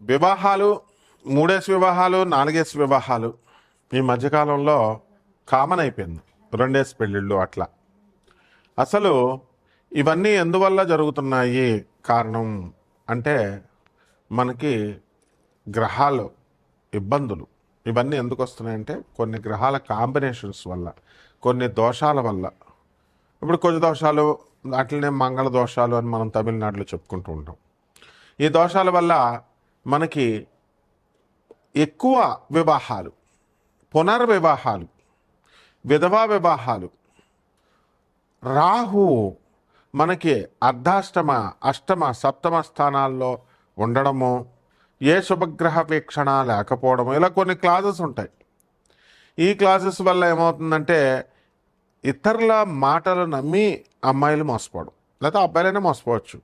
వివాహాలు, మూడేసి వివాహాలు, నాలుగేసి వివాహాలు ఈ మధ్యకాలంలో కామన్ అయిపోయింది. రెండేసి పెళ్ళిళ్ళు అట్లా. అసలు ఇవన్నీ ఎందువల్ల జరుగుతున్నాయి కారణం అంటే మనకి గ్రహాలు ఇబ్బందులు ఇవన్నీ ఎందుకు వస్తున్నాయంటే కొన్ని గ్రహాల కాంబినేషన్స్ వల్ల, కొన్ని దోషాల వల్ల. ఇప్పుడు కొన్ని దోషాలు అట్లనే మంగళ దోషాలు అని మనం తమిళనాడులో చెప్పుకుంటూ ఉంటాం. ఈ దోషాల వల్ల మనకి ఎక్కువ వివాహాలు, పునర్వివాహాలు, విధవా వివాహాలు, రాహు మనకి అర్ధాష్టమ, అష్టమ, సప్తమ స్థానాల్లో ఉండడము, ఏ శుభగ్రహ వీక్షణ లేకపోవడము, ఇలా కొన్ని క్లాజెస్ ఉంటాయి. ఈ క్లాజెస్ వల్ల ఏమవుతుందంటే ఇతరుల మాటలు నమ్మి అమ్మాయిలు మోసపోవడం, లేకపోతే అబ్బాయిలైనా మోసపోవచ్చు.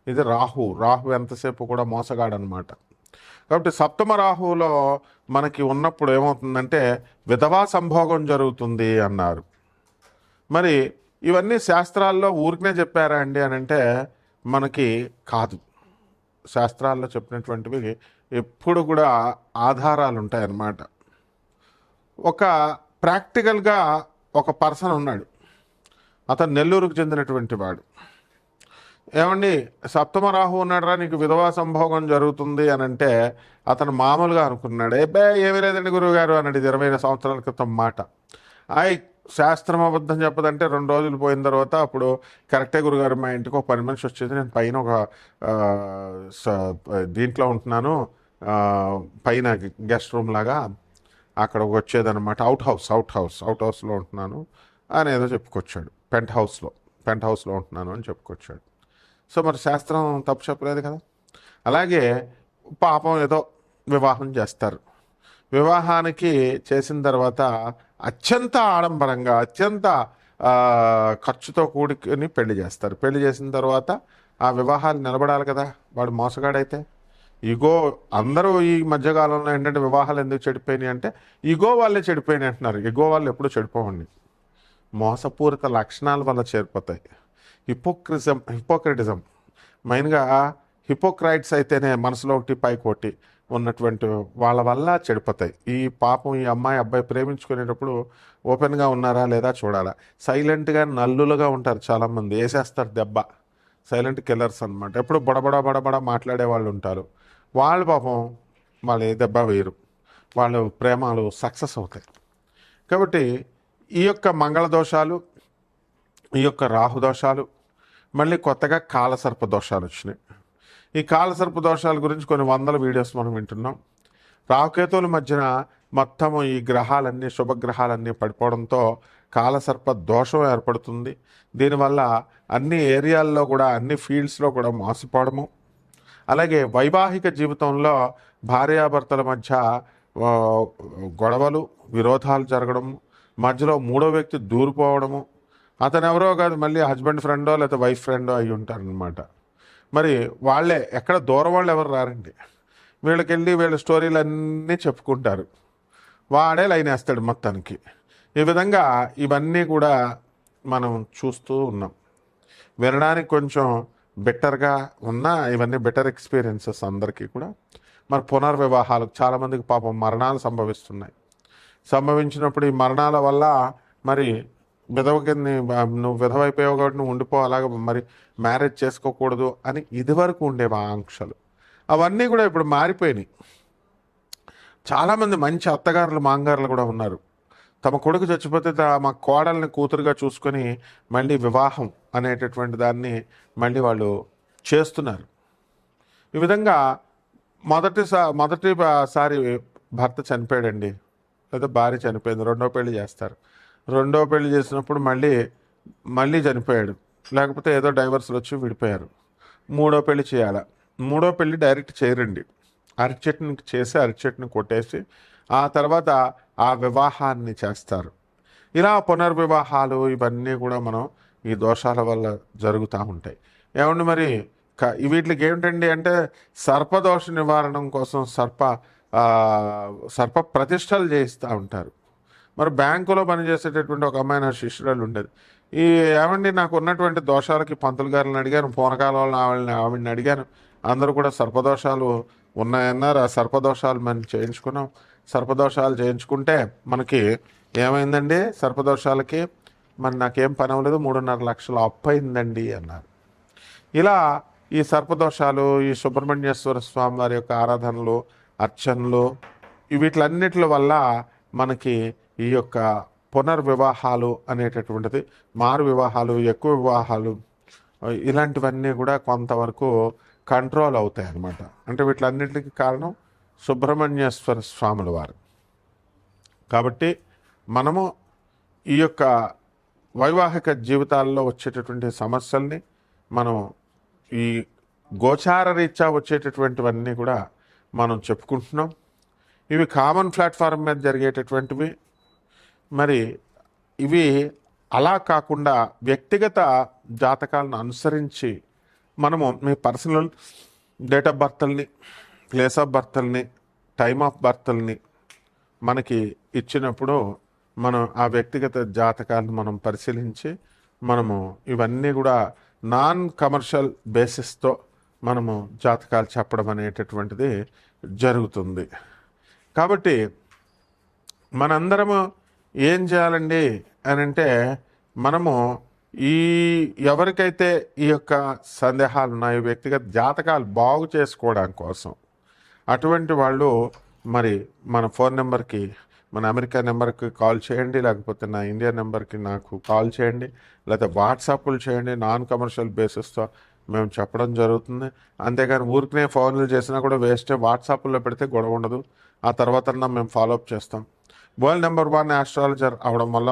ఇది రాహు. రాహు ఎంతసేపు కూడా మోసగాడనమాట. కాబట్టి సప్తమ రాహువులో మనకి ఉన్నప్పుడు ఏమవుతుందంటే విధవా సంభోగం జరుగుతుంది అన్నారు. మరి ఇవన్నీ శాస్త్రాల్లో ఊరికనే చెప్పారా అండి అని అంటే మనకి కాదు. శాస్త్రాల్లో చెప్పినటువంటివి ఎప్పుడు కూడా ఆధారాలు ఉంటాయన్నమాట. ఒక ప్రాక్టికల్గా ఒక పర్సన్ ఉన్నాడు, అతను నెల్లూరుకు చెందినటువంటి వాడు. ఏమండి సప్తమ రాహు ఉన్నాడరా, నీకు విధవా సంభోగం జరుగుతుంది అని అంటే అతను మామూలుగా అనుకున్నాడు. ఏమీ లేదండి గురువుగారు అన్నాడు. 20 సంవత్సరాల క్రితం మాట. శాస్త్రం అబద్ధం చెప్పదంటే 2 రోజులు పోయిన తర్వాత అప్పుడు కరెక్టే గురుగారు, మా ఇంటికి ఒక పని మనిషి వచ్చేది, నేను పైన ఒక దీంట్లో ఉంటున్నాను, పైన గెస్ట్ రూమ్ లాగా అక్కడ వచ్చేదన్నమాట. అవుట్ హౌస్లో ఉంటున్నాను అని ఏదో చెప్పుకొచ్చాడు. పెంట్ హౌస్లో ఉంటున్నాను అని చెప్పుకొచ్చాడు. సో మరి శాస్త్రం తప్పు చెప్పలేదు కదా. అలాగే పాపం ఏదో వివాహం చేస్తారు. వివాహానికి చేసిన తర్వాత అత్యంత ఆడంబరంగా, అత్యంత ఖర్చుతో కూడుకుని పెళ్లి చేస్తారు. పెళ్లి చేసిన తర్వాత ఆ వివాహాలు నిలబడాలి కదా. వాడు మోసగాడైతే ఇగో, అందరూ ఈ మధ్యకాలంలో ఏంటంటే వివాహాలు ఎందుకు చెడిపోయినాయి అంటే ఇగో వాళ్ళే చెడిపోయినాయి అంటున్నారు. ఇగో వాళ్ళు ఎప్పుడూ చెడిపోవండి, మోసపూరిత లక్షణాల వల్ల చేరిపోతాయి. హిపోక్రటిజం మెయిన్గా హిపోక్రైట్స్ అయితేనే మనసులో ఒకటి పైకి ఒకటి ఉన్నటువంటి వాళ్ళ వల్ల చెడిపోతాయి. ఈ పాపం ఈ అమ్మాయి అబ్బాయి ప్రేమించుకునేటప్పుడు ఓపెన్గా ఉన్నారా లేదా చూడాలా. సైలెంట్గా నల్లులుగా ఉంటారు చాలామంది, వేసేస్తారు దెబ్బ. సైలెంట్ కిల్లర్స్ అనమాట. ఎప్పుడు బడబడ మాట్లాడే వాళ్ళు ఉంటారు. వాళ్ళు పాపం వాళ్ళు ఏ దెబ్బ వేయరు, వాళ్ళు ప్రేమలు సక్సెస్ అవుతాయి. కాబట్టి ఈ యొక్క మంగళ దోషాలు, ఈ యొక్క రాహు దోషాలు, మళ్ళీ కొత్తగా కాలసర్ప దోషాలు వచ్చినాయి. ఈ కాలసర్ప దోషాల గురించి కొన్ని వందల వీడియోస్ మనం వింటున్నాం. రాహుకేతువుల మధ్యన మొత్తము ఈ గ్రహాలన్నీ, శుభగ్రహాలన్నీ పడిపోవడంతో కాలసర్ప దోషం ఏర్పడుతుంది. దీనివల్ల అన్ని ఏరియాల్లో కూడా, అన్ని ఫీల్డ్స్లో కూడా మోసపోవడము, అలాగే వైవాహిక జీవితంలో భార్యాభర్తల మధ్య గొడవలు, విరోధాలు జరగడము, మధ్యలో మూడో వ్యక్తి దూరిపోవడము. అతను ఎవరో కాదు, మళ్ళీ హస్బెండ్ ఫ్రెండో లేదా వైఫ్ ఫ్రెండో అయి ఉంటారనమాట. మరి వాళ్ళే, ఎక్కడ దూరం వాళ్ళు ఎవరు రారండి. వీళ్ళకెళ్ళి వీళ్ళ స్టోరీలు అన్నీ చెప్పుకుంటారు, వాడే లైన్ వేస్తాడు మొత్తానికి. ఈ విధంగా ఇవన్నీ కూడా మనం చూస్తూ ఉన్నాం. వినడానికి కొంచెం బెటర్గా ఉన్న ఇవన్నీ బెటర్ ఎక్స్పీరియన్సెస్ అందరికీ కూడా. మరి పునర్వివాహాలు చాలామందికి పాపం మరణాలు సంభవిస్తున్నాయి. సంభవించినప్పుడు ఈ మరణాల వల్ల మరి విధవకి నువ్వు విధవైపోయావు కాబట్టి నువ్వు ఉండిపో, అలాగ మరి మ్యారేజ్ చేసుకోకూడదు అని ఇదివరకు ఉండేవి ఆంక్షలు. అవన్నీ కూడా ఇప్పుడు మారిపోయినాయి. చాలామంది మంచి అత్తగారులు, మాంగారులు కూడా ఉన్నారు. తమ కొడుకు చచ్చిపోతే మా కోడల్ని కూతురుగా చూసుకొని మళ్ళీ వివాహం అనేటటువంటి దాన్ని మళ్ళీ వాళ్ళు చేస్తున్నారు. ఈ విధంగా మొదటిసారి భర్త చనిపోయాడండి, లేదా భార్య చనిపోయింది, రెండో పెళ్లి చేస్తారు. రెండో పెళ్లి చేసినప్పుడు మళ్ళీ చనిపోయాడు, లేకపోతే ఏదో డైవర్స్లు వచ్చి విడిపోయారు. మూడో పెళ్లి చేయాలా. మూడో పెళ్లి డైరెక్ట్ చేయరండి, అరటి చెట్టుని కొట్టేసి ఆ తర్వాత ఆ వివాహాన్ని చేస్తారు. ఇలా పునర్వివాహాలు ఇవన్నీ కూడా మనం ఈ దోషాల వల్ల జరుగుతూ ఉంటాయి. ఏమండి మరి వీటికి ఏమిటండి అంటే సర్పదోష నివారణం కోసం సర్ప ప్రతిష్టలు చేయిస్తూ ఉంటారు. మరి బ్యాంకులో పనిచేసేటటువంటి ఒక అమ్మాయి నా శిష్యురాలు ఉండేది. ఏమండి నాకు ఉన్నటువంటి దోషాలకి పంతులు గారిని అడిగాను, పూనకాల వాళ్ళని ఆవిడని అడిగాను, అందరూ కూడా సర్పదోషాలు ఉన్నాయన్నారు. ఆ సర్పదోషాలు మనం చేయించుకున్నాం. సర్పదోషాలు చేయించుకుంటే మనకి ఏమైందండి? సర్పదోషాలకి మరి నాకేం పని అవ్వలేదు, 3.5 లక్షలు అప్పు అయిందండి అన్నారు. ఇలా ఈ సర్పదోషాలు, ఈ సుబ్రహ్మణ్యేశ్వర స్వామి వారి యొక్క ఆరాధనలు, అర్చనలు, వీటిలన్నిటి వల్ల మనకి ఈ యొక్క పునర్వివాహాలు అనేటటువంటిది, మారు వివాహాలు, ఎక్కువ వివాహాలు, ఇలాంటివన్నీ కూడా కొంతవరకు కంట్రోల్ అవుతాయి అన్నమాట. అంటే వీటిలన్నిటికీ కారణం సుబ్రహ్మణ్యేశ్వర స్వాముల వారు. కాబట్టి మనము ఈ యొక్క వైవాహిక జీవితాల్లో వచ్చేటటువంటి సమస్యల్ని మనం ఈ గోచార రీత్యా వచ్చేటటువంటివన్నీ కూడా మనం చెప్పుకుంటున్నాం. ఇవి కామన్ ప్లాట్ఫామ్ మీద జరిగేటటువంటివి. మరి ఇవి అలా కాకుండా వ్యక్తిగత జాతకాలను అనుసరించి మనము మీ పర్సనల్ డేట్ ఆఫ్ బర్త్ని, ప్లేస్ ఆఫ్ బర్త్ని, టైమ్ ఆఫ్ బర్త్ని మనకి ఇచ్చినప్పుడు మనం ఆ వ్యక్తిగత జాతకాలను మనం పరిశీలించి మనము ఇవన్నీ కూడా నాన్ కమర్షియల్ బేసిస్తో మనము జాతకాలు చెప్పడం అనేటటువంటిది జరుగుతుంది. కాబట్టి మనందరము ఏం చేయాలండి అని అంటే, మనము ఈ ఎవరికైతే ఈ యొక్క సందేహాలు ఉన్నాయో, వ్యక్తిగత జాతకాలు బాగు చేసుకోవడం కోసం, అటువంటి వాళ్ళు మరి మన ఫోన్ నెంబర్కి, మన అమెరికా నెంబర్కి కాల్ చేయండి, లేకపోతే నా ఇండియా నెంబర్కి నాకు కాల్ చేయండి, లేకపోతే వాట్సాప్లు చేయండి. నాన్ కమర్షియల్ బేసిస్తో మేము చెప్పడం జరుగుతుంది. అంతేగాని ఊరికనే ఫోన్లు చేసినా కూడా వేస్టే. వాట్సాప్లో పెడితే గొడవ ఉండదు, ఆ తర్వాత మేము ఫాలోఅప్ చేస్తాం. వరల్డ్ నెంబర్ 1 ఆస్ట్రాలజర్ అవడం వల్ల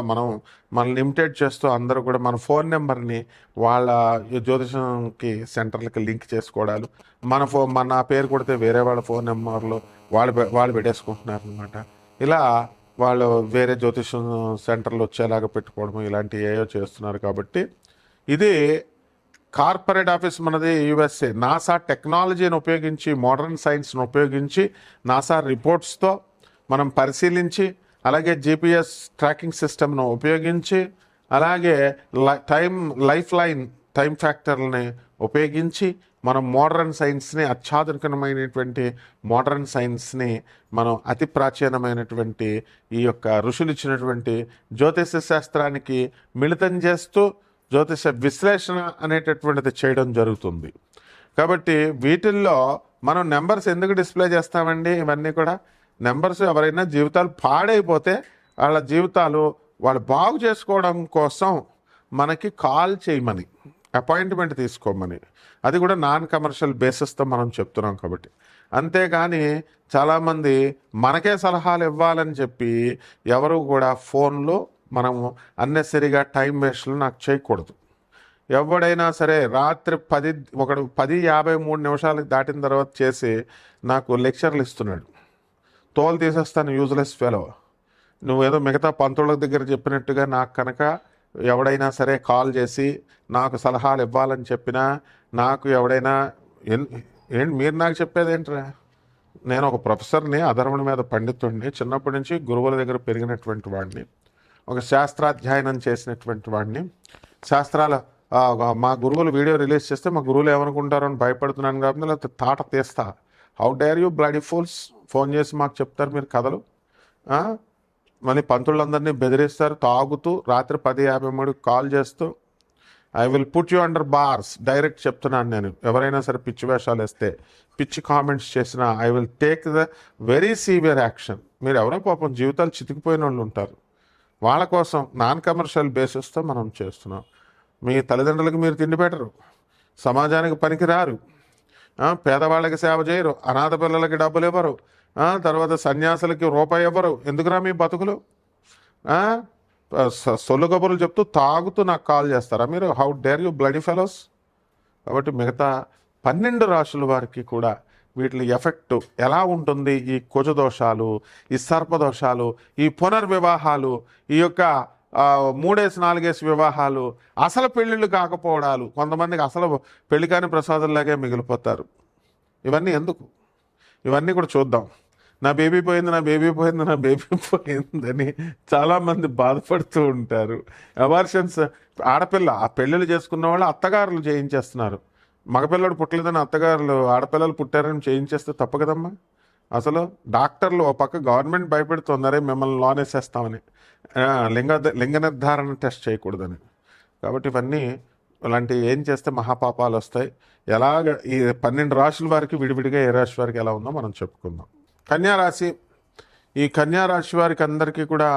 మనల్ని ఇమిటేట్ చేస్తూ అందరూ కూడా మన ఫోన్ నెంబర్ని వాళ్ళ జ్యోతిషంకి సెంటర్లకి లింక్ చేసుకోవడాలు, మన పేరు కొడితే వేరే వాళ్ళ ఫోన్ నెంబర్లు వాళ్ళు పెట్టేసుకుంటున్నారు అనమాట. ఇలా వాళ్ళు వేరే జ్యోతిషం సెంటర్లు వచ్చేలాగా పెట్టుకోవడం, ఇలాంటివి ఏవో చేస్తున్నారు. కాబట్టి ఇది కార్పొరేట్ ఆఫీస్ మనది యుఎస్ఏ. నాసా టెక్నాలజీని ఉపయోగించి, మోడర్న్ సైన్స్ను ఉపయోగించి, నాసా రిపోర్ట్స్తో మనం పరిశీలించి, అలాగే జిపిఎస్ ట్రాకింగ్ సిస్టమ్ను ఉపయోగించి, అలాగే లైఫ్ లైన్ టైం ఫ్యాక్టర్ని ఉపయోగించి మనం మోడర్న్ సైన్స్ని, అత్యాధునికమైనటువంటి మోడర్న్ సైన్స్ని మనం అతి ప్రాచీనమైనటువంటి ఈ యొక్క ఋషులు ఇచ్చినటువంటి జ్యోతిష శాస్త్రానికి మిళితం చేస్తూ జ్యోతిష విశ్లేషణ అనేటటువంటిది చేయడం జరుగుతుంది. కాబట్టి వీటిల్లో మనం నెంబర్స్ ఎందుకు డిస్ప్లే చేస్తామండి? ఇవన్నీ కూడా నెంబర్స్ ఎవరైనా జీవితాలు పాడైపోతే వాళ్ళ జీవితాలు వాళ్ళు బాగు చేసుకోవడం కోసం మనకి కాల్ చేయమని, అపాయింట్మెంట్ తీసుకోమని, అది కూడా నాన్ కమర్షియల్ బేసిస్తో మనం చెప్తున్నాం. కాబట్టి అంతేగాని చాలామంది మనకే సలహాలు ఇవ్వాలని చెప్పి ఎవరు కూడా ఫోన్లో మనము అన్నెసరిగా టైం వేస్ట్లు నాకు చేయకూడదు. ఎవడైనా సరే రాత్రి 10:53 దాటిన తర్వాత చేసి నాకు లెక్చర్లు ఇస్తున్నాడు. తోలు తీసేస్తాను, యూజ్లెస్ ఫెలో. నువ్వేదో మిగతా పంతుల దగ్గర చెప్పినట్టుగా నాకు కనుక ఎవడైనా సరే కాల్ చేసి నాకు సలహాలు ఇవ్వాలని చెప్పినా, నాకు ఎవడైనా ఏంటి మీరు నాకు చెప్పేది ఏంట్రా? నేను ఒక ప్రొఫెసర్ని, అధర్మణ మీద పండితుడిని, చిన్నప్పటి నుంచి గురువుల దగ్గర పెరిగినటువంటి వాడిని, ఒక శాస్త్రాధ్యయనం చేసినటువంటి వాడిని. మా గురువులు వీడియో రిలీజ్ చేస్తే మా గురువులు ఏమనుకుంటారో అని భయపడుతున్నాను కాబట్టి లేకపోతే తాట తీస్తా. How dare you bloody fools, phone చేసి మాకు చెప్తారు మీరు కథలు. మళ్ళీ పంతులందరినీ బెదిరిస్తారు తాగుతూ, రాత్రి 10:53 కాల్ చేస్తూ. I will put you under bars, direct చెప్తున్నాను నేను. ఎవరైనా సరే పిచ్చి వేషాలు వేస్తే, పిచ్చి కామెంట్స్ చేసినా I will take the very severe action. మీరు ఎవరో పాపం జీవితాలు చితికిపోయిన వాళ్ళు ఉంటారు, వాళ్ళ కోసం నాన్ కమర్షియల్ బేసిస్తో మనం చేస్తున్నాం. మీ తల్లిదండ్రులకు మీరు తిండి పెట్టరు, సమాజానికి పనికి రారు, పేదవాళ్ళకి సేవ చేయరు, అనాథ పిల్లలకి డబ్బులు ఇవ్వరు, తర్వాత సన్యాసులకి రూపాయి ఇవ్వరు. ఎందుకురా మీ బతుకులు? సొల్లు కబుర్లు చెప్తూ తాగుతూ నాకు కాల్ చేస్తారా మీరు? How dare you bloody fellows. కాబట్టి మిగతా 12 రాశుల వారికి కూడా వీటి ఎఫెక్ట్ ఎలా ఉంటుంది? ఈ కుజదోషాలు, ఈ సర్పదోషాలు, ఈ పునర్వివాహాలు, ఈ యొక్క 3-4 వివాహాలు, అసలు పెళ్ళిళ్ళు కాకపోవడాలు, కొంతమందికి అసలు పెళ్లి కాని ప్రసాదంలాగే మిగిలిపోతారు. ఇవన్నీ ఎందుకు? ఇవన్నీ కూడా చూద్దాం. నా బేబీ పోయిందని చాలామంది బాధపడుతూ ఉంటారు. అబార్షన్స్, ఆడపిల్ల ఆ పెళ్ళిళ్ళు చేసుకున్న వాళ్ళు అత్తగారులు చేయించేస్తున్నారు. మగపిల్లడు పుట్టలేదని అత్తగారులు ఆడపిల్లలు పుట్టారని చేయించేస్తే తప్పు కదమ్మా. అసలు డాక్టర్లు ఓ పక్క గవర్నమెంట్ భయపెడుతున్నారే మిమ్మల్ని లోన్ వేసేస్తామని, లింగ నిర్ధారణ టెస్ట్ చేయకూడదని. కాబట్టి ఇవన్నీ ఇలాంటివి ఏం చేస్తే మహాపాపాలు వస్తాయి. ఎలాగ ఈ 12 రాశుల వారికి విడివిడిగా ఏ రాశి వారికి ఎలా ఉందో మనం చెప్పుకుందాం. కన్యారాశి. ఈ కన్యారాశి వారికి అందరికీ కూడా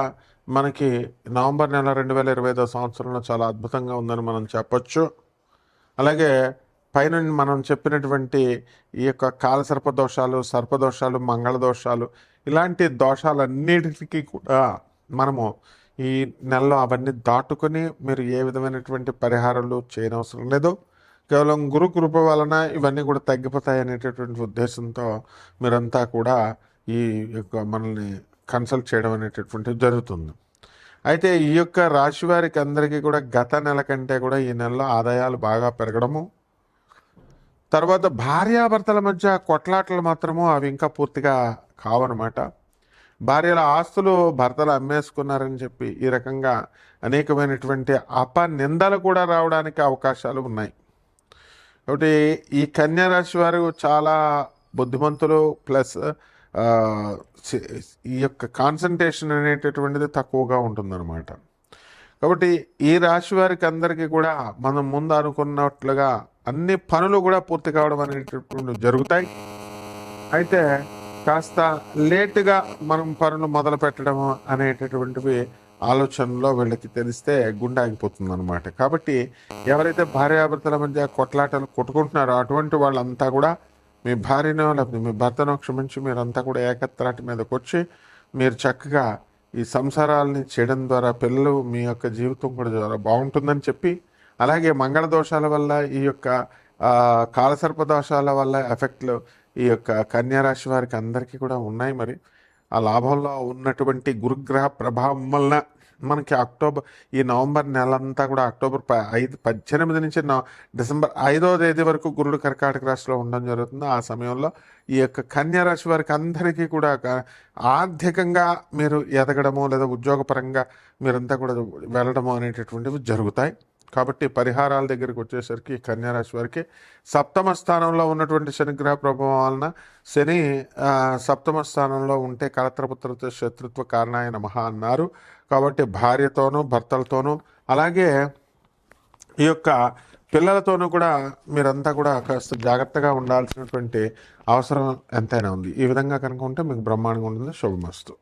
మనకి నవంబర్ నెల 2025 సంవత్సరంలో చాలా అద్భుతంగా ఉందని మనం చెప్పొచ్చు. అలాగే పైన మనం చెప్పినటువంటి ఈ యొక్క కాలసర్ప దోషాలు, సర్పదోషాలు, మంగళ దోషాలు, ఇలాంటి దోషాలన్నిటికీ కూడా మనము ఈ నెలలో అవన్నీ దాటుకొని మీరు ఏ విధమైనటువంటి పరిహారాలు చేయనవసరం లేదు. కేవలం గురు కృప వలన ఇవన్నీ కూడా తగ్గిపోతాయి అనేటటువంటి ఉద్దేశంతో మీరంతా కూడా ఈ యొక్క మనల్ని కన్సల్ట్ చేయడం అనేటటువంటిది జరుగుతుంది. అయితే ఈ యొక్క రాశి వారికి అందరికీ కూడా గత నెల కంటే కూడా ఈ నెలలో ఆదాయాలు బాగా పెరగడము, తర్వాత భార్యాభర్తల మధ్య కొట్లాటలు మాత్రము అవి ఇంకా పూర్తిగా కావన్నమాట. భార్యల ఆస్తులు భర్తలు అమ్మేసుకున్నారని చెప్పి ఈ రకంగా అనేకమైనటువంటి అపనిందలు కూడా రావడానికి అవకాశాలు ఉన్నాయి. కాబట్టి ఈ కన్యారాశి వారు చాలా బుద్ధిమంతులు, ప్లస్ ఈ యొక్క కాన్సన్ట్రేషన్ అనేటటువంటిది తక్కువగా ఉంటుందన్నమాట. కాబట్టి ఈ రాశి వారికి అందరికీ కూడా మనం ముందు అనుకున్నట్లుగా అన్ని పనులు కూడా పూర్తి కావడం అనేటటువంటి జరుగుతాయి. అయితే కాస్త లేటుగా మనం పనులు మొదలు పెట్టడం అనేటటువంటివి ఆలోచనలో వీళ్ళకి తెలిస్తే గుండె ఆగిపోతుంది అనమాట. కాబట్టి ఎవరైతే భార్యాభర్తల మధ్య కొట్లాటలు కొట్టుకుంటున్నారో అటువంటి వాళ్ళంతా కూడా మీ భార్యనో లేకపోతే మీ భర్తనో క్షమించి మీరంతా కూడా ఏకత్రాటి మీదకి వచ్చి మీరు చక్కగా ఈ సంసారాలని చేయడం ద్వారా పిల్లలు మీ యొక్క జీవితం కూడా చాలా బాగుంటుందని చెప్పి, అలాగే మంగళ దోషాల వల్ల ఈ యొక్క కాలసర్ప దోషాల వల్ల ఎఫెక్ట్లు ఈ యొక్క కన్యారాశి వారికి అందరికీ కూడా ఉన్నాయి. మరి ఆ లాభంలో ఉన్నటువంటి గురుగ్రహ ప్రభావం వలన మనకి ఈ నవంబర్ నెలంతా కూడా అక్టోబర్ 18 నుంచి డిసెంబర్ 5వ తేదీ వరకు గురుడు కర్కాటక రాశిలో ఉండడం జరుగుతుంది. ఆ సమయంలో ఈ యొక్క కన్యారాశి వారికి అందరికీ కూడా ఆర్థికంగా మీరు ఎదగడము లేదా ఉద్యోగపరంగా మీరంతా కూడా వెళ్ళడము అనేటటువంటివి జరుగుతాయి. కాబట్టి పరిహారాల దగ్గరికి వచ్చేసరికి కన్యారాశి వారికి సప్తమ స్థానంలో ఉన్నటువంటి శనిగ్రహ ప్రభావం వలన శని సప్తమ స్థానంలో ఉంటే కలత్రపుత్రతో శత్రుత్వ కారణాయ నమః అన్నారు. కాబట్టి భార్యతోనూ భర్తలతోనూ అలాగే ఈ యొక్క పిల్లలతోనూ కూడా మీరంతా కూడా కాస్త జాగ్రత్తగా ఉండాల్సినటువంటి అవసరం ఎంతైనా ఉంది. ఈ విధంగా కనుక ఉంటే మీకు బ్రహ్మాండంగా ఉంటుంది. శుభమస్తు.